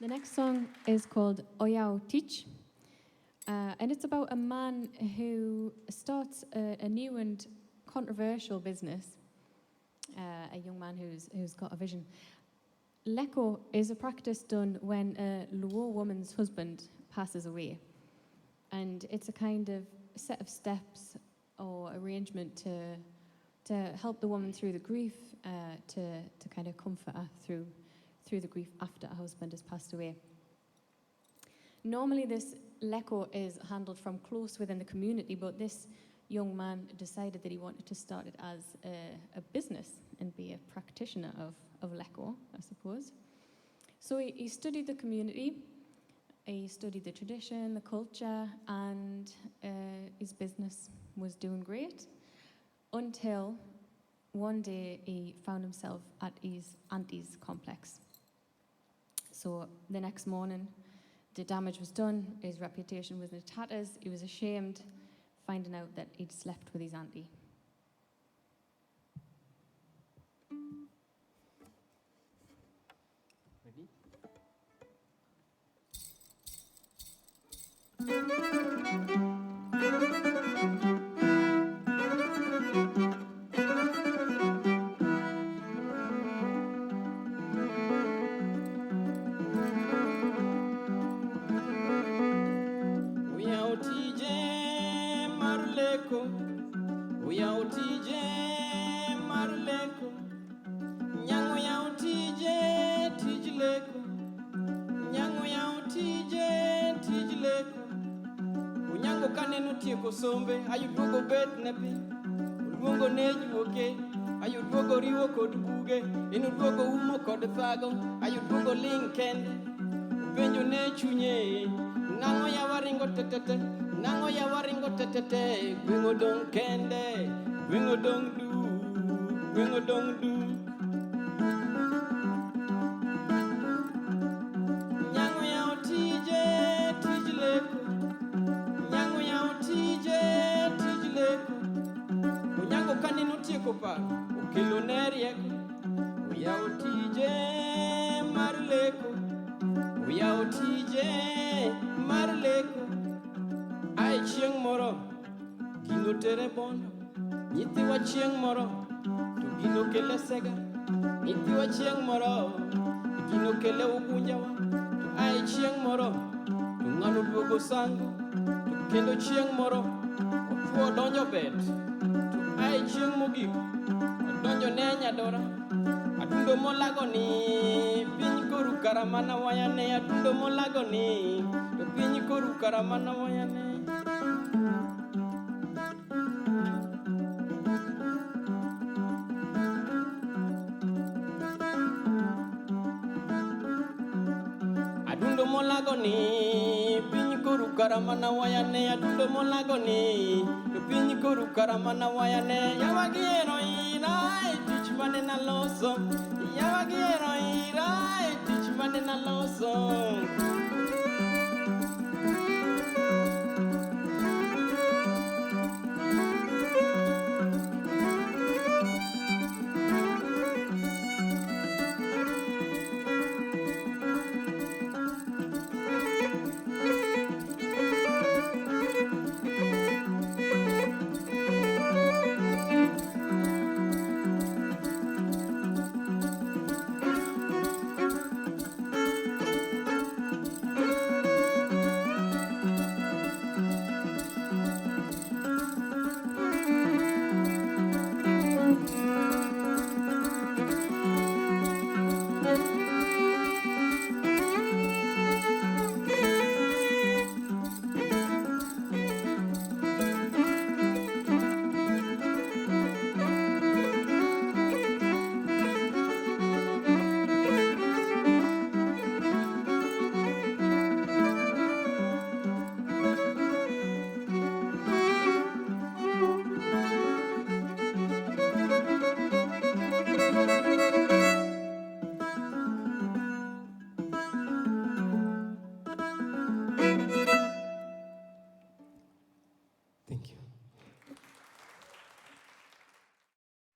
The next song is called Oyao Tich, and it's about a man who starts a new and controversial business, a young man who's got a vision. Leko is a practice done when a Luo woman's husband passes away, and it's a kind of set of steps or arrangement to help the woman through the grief, to kind of comfort her through the grief after her husband has passed away. Normally this Leko is handled from close within the community, but this young man decided that he wanted to start it as a business and be a practitioner of Leko, I suppose. So he studied the community, he studied the tradition, the culture, and his business was doing great until one day he found himself at his auntie's complex. So the next morning, the damage was done, his reputation was in tatters, he was ashamed, finding out that he'd slept with his auntie. Ready? Oyao Tich mar Leko, Oyao Tich mar Leko, nyang Oyao Tich tij Leko, nyang Oyao Tich tij Leko. Unyango kaneno tieko sombe, ayuduogo bet ne pi, uluongo ne juoke, ayuduogo riwo kod buge, inuduogo umo kod thago, ayuduogo ling kende, upenjo ne chunye, nang'o yawa ringo tetete, nang'o yawa ringo tetete, gweng'o dong kende, gweng'o dong du, gweng'o dong du. Nyang Oyao Tich tij Leko, nyang Oyao Tich tij Leko, onyango kaneno tieko paro, okelo ne rieko, Oyao Tich mar Leko, Oyao Tich mar Leko. Ae chieng' moro, gino tere bondo, nyithiwa chieng' moro, to gino kele sega, nyithiwa chieng' moro, gino kele ugunjawa, to ae chieng' moro, to ng'ano duogo sango, to kendo chieng' moro, ochuo donjo bet, to ae chieng' mogik, odonjo ne nyadora, adundo molago ni, piny koru karamana wayane, adundo molago ni, to piny koru karamana wayane. Adundo molago ni, piny koru karamana wayane, adundo molago ni, to piny koru karamana wayane. Yawa giero ira, tich mane naloso, yawa giero ira, tich mane naloso.